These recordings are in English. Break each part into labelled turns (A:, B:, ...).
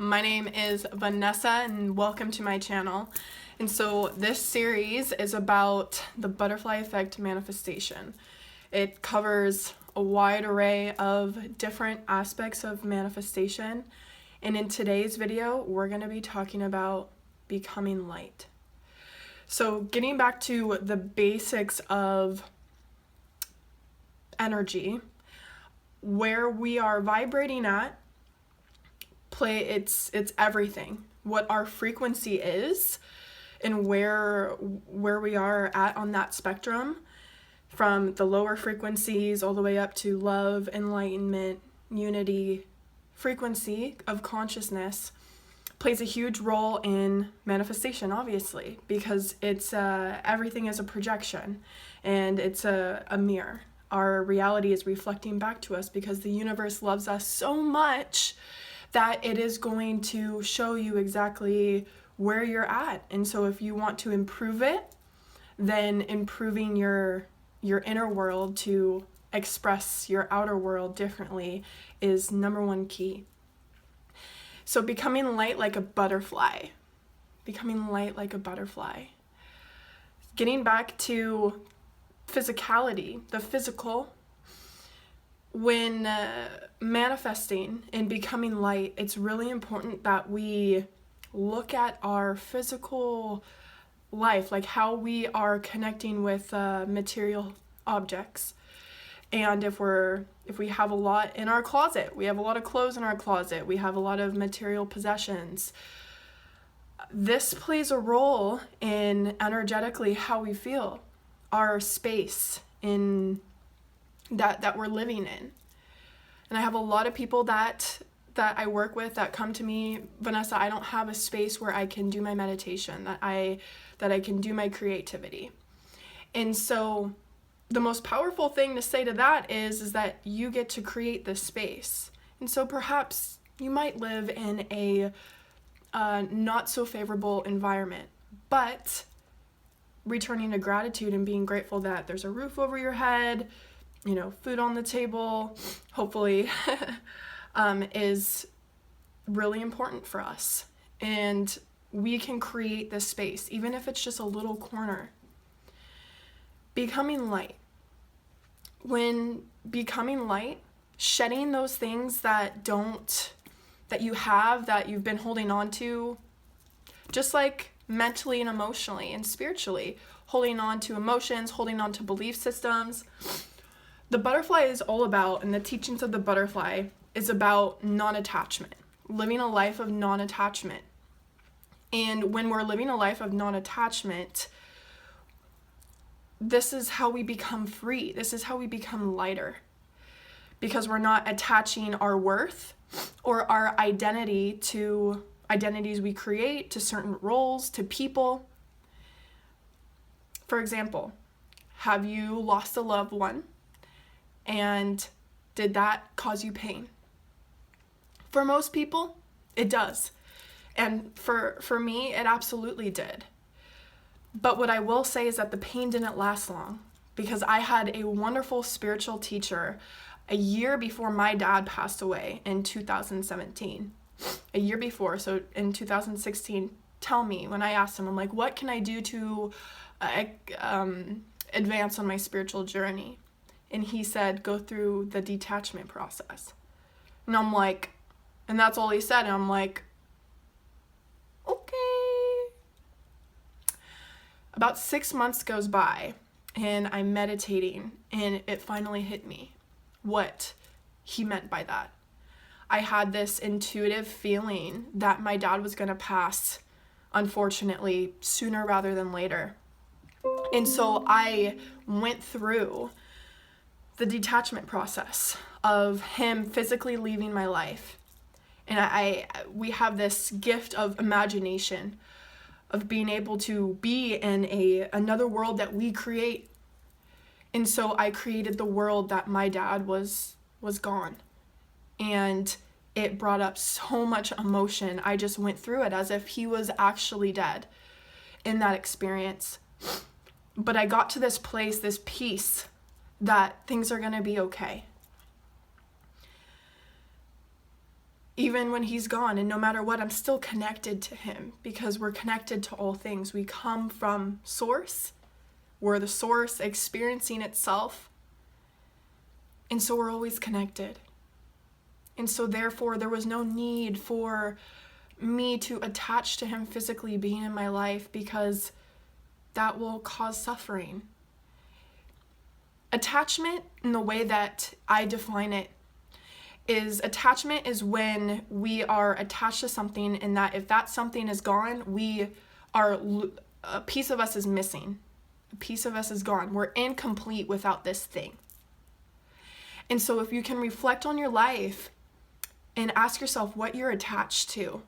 A: My name is Vanessa and welcome to my channel. And so this series is about the butterfly effect manifestation. It covers a wide array of different aspects of manifestation. And in today's video, we're going to be talking about becoming light. So getting back to the basics of energy, where we are vibrating at, it's everything. What our frequency is and where we are at on that spectrum, from the lower frequencies all the way up to love, enlightenment, unity, frequency of consciousness, plays a huge role in manifestation, obviously, because it's everything is a projection and it's a mirror. Our reality is reflecting back to us because the universe loves us so much that it is going to show you exactly where you're at. And so if you want to improve it, then improving your inner world to express your outer world differently is number one key. So becoming light like a butterfly. Becoming light like a butterfly. Getting back to physicality, the physical. When manifesting and becoming light, it's really important that we look at our physical life, like how we are connecting with material objects. And if we have a lot in our closet, we have a lot of clothes in our closet, we have a lot of material possessions, this plays a role in energetically how we feel, our space in that we're living in. And I have a lot of people that I work with that come to me, Vanessa, I don't have a space where I can do my meditation, that I can do my creativity. And so the most powerful thing to say to that is that you get to create this space. And so perhaps you might live in a not so favorable environment, but returning to gratitude and being grateful that there's a roof over your head, food on the table, hopefully, is really important for us. And we can create this space, even if it's just a little corner. Becoming light. When becoming light, shedding those things that you've been holding on to, just like mentally and emotionally and spiritually, holding on to emotions, holding on to belief systems. The butterfly is all about, and the teachings of the butterfly is about non-attachment, living a life of non-attachment. And when we're living a life of non-attachment, this is how we become free. This is how we become lighter, because we're not attaching our worth or our identity to identities we create, to certain roles, to people. For example, have you lost a loved one? And did that cause you pain? For most people, it does. And for me, it absolutely did. But what I will say is that the pain didn't last long, because I had a wonderful spiritual teacher a year before my dad passed away in 2017. A year before, so in 2016, tell me, when I asked him, I'm like, what can I do to advance on my spiritual journey? And he said, go through the detachment process. And I'm like, and that's all he said. And I'm like, okay. About 6 months goes by and I'm meditating, and it finally hit me what he meant by that. I had this intuitive feeling that my dad was going to pass, unfortunately, sooner rather than later. And so I went through the detachment process of him physically leaving my life. And we have this gift of imagination, of being able to be in another world that we create. And so I created the world that my dad was gone. And it brought up so much emotion. I just went through it as if he was actually dead in that experience. But I got to this place, this peace, that things are going to be okay. even when he's gone, and no matter what, I'm still connected to him, because we're connected to all things. We come from source. We're the source experiencing itself. And so we're always connected. And so therefore, there was no need for me to attach to him physically being in my life, because that will cause suffering. Attachment, in the way that I define it, attachment is when we are attached to something, and that if that something is gone, a piece of us is missing. A piece of us is gone. We're incomplete without this thing. And so if you can reflect on your life and ask yourself what you're attached to,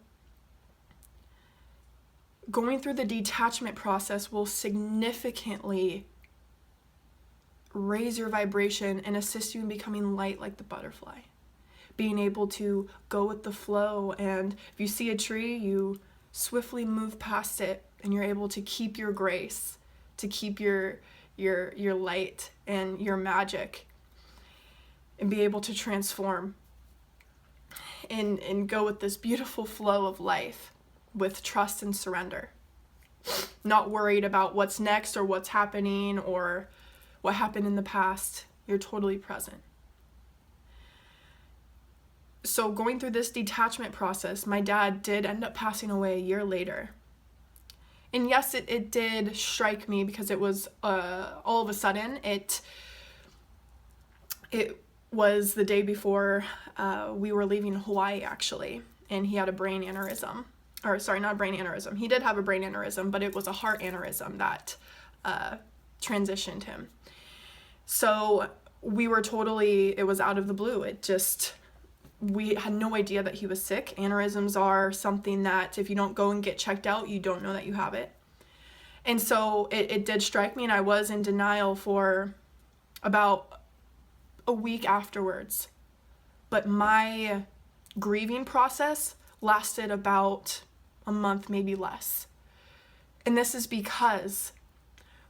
A: going through the detachment process will significantly raise your vibration and assist you in becoming light like the butterfly. Being able to go with the flow, and if you see a tree, you swiftly move past it, and you're able to keep your grace, to keep your light and your magic, and be able to transform and go with this beautiful flow of life with trust and surrender. Not worried about what's next or what's happening or what happened in the past. You're totally present. So going through this detachment process, my dad did end up passing away a year later. And yes, it did strike me, because it was all of a sudden. It was the day before we were leaving Hawaii, actually, and he had a brain aneurysm. Or sorry, not a brain aneurysm. He did have a brain aneurysm, but it was a heart aneurysm that transitioned him. So it was out of the blue. We had no idea that he was sick. Aneurysms are something that if you don't go and get checked out, you don't know that you have it. And so it did strike me, and I was in denial for about a week afterwards. But my grieving process lasted about a month, maybe less. And this is because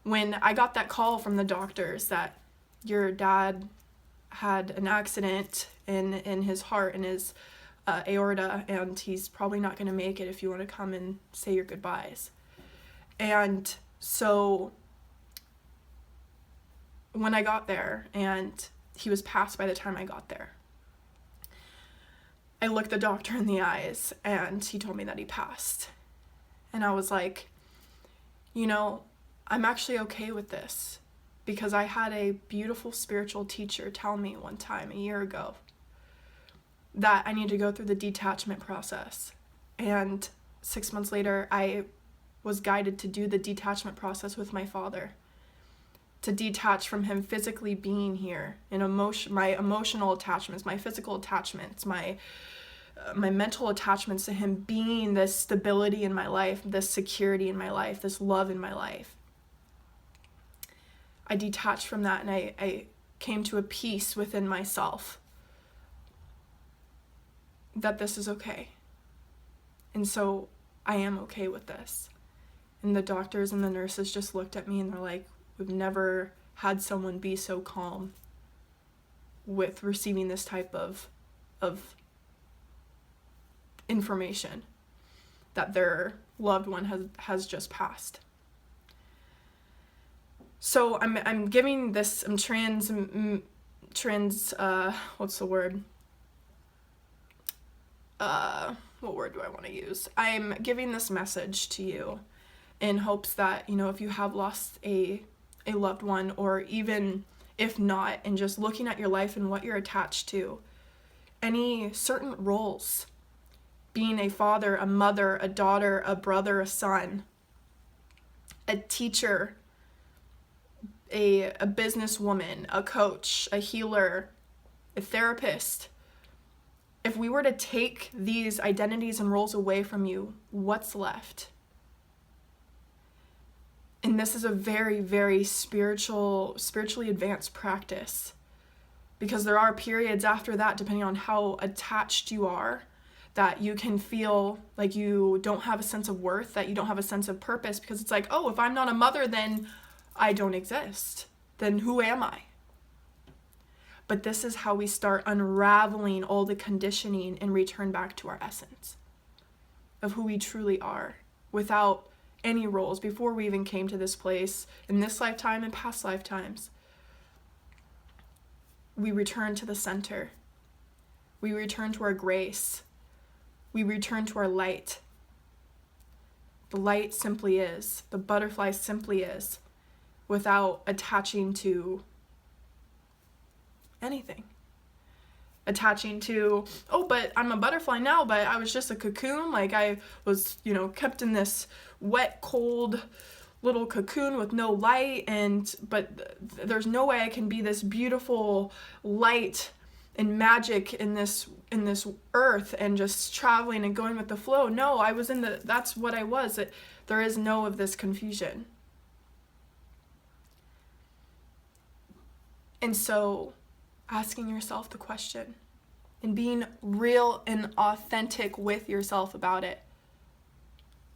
A: when I got that call from the doctors that your dad had an accident in his heart and his aorta, and he's probably not going to make it if you want to come and say your goodbyes. And so when I got there, and he was passed by the time I got there, I looked the doctor in the eyes, and he told me that he passed. And I was like, I'm actually okay with this, because I had a beautiful spiritual teacher tell me one time a year ago that I need to go through the detachment process. And 6 months later, I was guided to do the detachment process with my father, to detach from him physically being here, and my emotional attachments, my physical attachments, my mental attachments to him being this stability in my life, this security in my life, this love in my life. I detached from that, and I came to a peace within myself that this is okay. And so I am okay with this. And the doctors and the nurses just looked at me, and they're like, we've never had someone be so calm with receiving this type of information that their loved one has just passed. So I'm giving this, what's the word? What word do I want to use? I'm giving this message to you in hopes that, if you have lost a loved one, or even if not, and just looking at your life and what you're attached to, any certain roles, being a father, a mother, a daughter, a brother, a son, a teacher, a businesswoman, a coach, a healer, a therapist. If we were to take these identities and roles away from you, what's left? And this is a very, very spiritually advanced practice, because there are periods after that, depending on how attached you are, that you can feel like you don't have a sense of worth, that you don't have a sense of purpose, because it's like, oh, if I'm not a mother, then I don't exist. Then who am I? But this is how we start unraveling all the conditioning and return back to our essence of who we truly are, without any roles, before we even came to this place, in this lifetime and past lifetimes. We return to the center. We return to our grace. We return to our light. The light simply is. The butterfly simply is, without attaching to anything. Attaching to, oh, but I'm a butterfly now, but I was just a cocoon. Like I was, kept in this wet, cold little cocoon with no light, but there's no way I can be this beautiful light and magic in this earth and just traveling and going with the flow. No, that's what I was. There is no of this confusion. And so asking yourself the question and being real and authentic with yourself about it.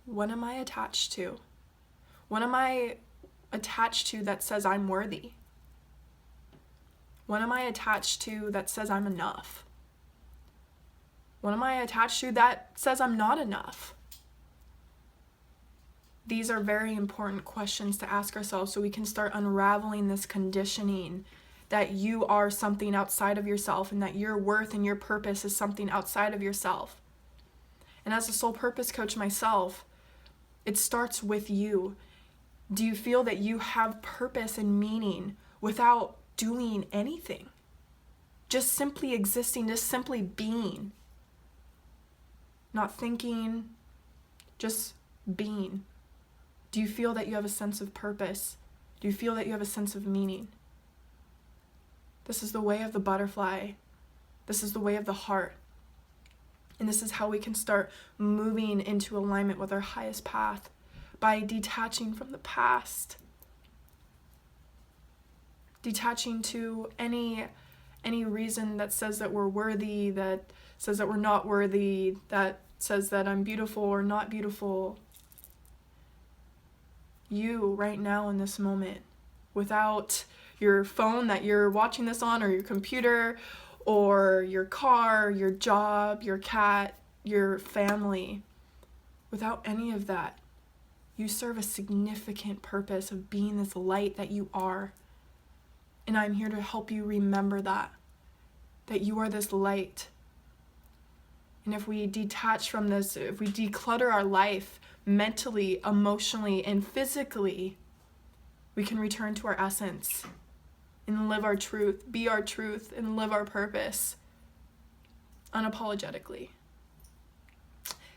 A: What am I attached to? What am I attached to that says I'm worthy? What am I attached to that says I'm enough? What am I attached to that says I'm not enough? These are very important questions to ask ourselves so we can start unraveling this conditioning that you are something outside of yourself and that your worth and your purpose is something outside of yourself. And as a soul purpose coach myself, it starts with you. Do you feel that you have purpose and meaning without doing anything? Just simply existing, just simply being. Not thinking, just being. Do you feel that you have a sense of purpose? Do you feel that you have a sense of meaning? This is the way of the butterfly. This is the way of the heart. And this is how we can start moving into alignment with our highest path, by detaching from the past. Detaching to any reason that says that we're worthy, that says that we're not worthy, that says that I'm beautiful or not beautiful. You, right now in this moment, without your phone that you're watching this on, or your computer, or your car, your job, your cat, your family, without any of that, you serve a significant purpose of being this light that you are. And I'm here to help you remember that you are this light. And if we detach from this, if we declutter our life mentally, emotionally, and physically, we can return to our essence and live our truth, be our truth, and live our purpose unapologetically.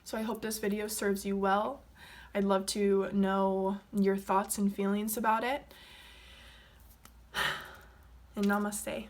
A: So I hope this video serves you well. I'd love to know your thoughts and feelings about it. And namaste.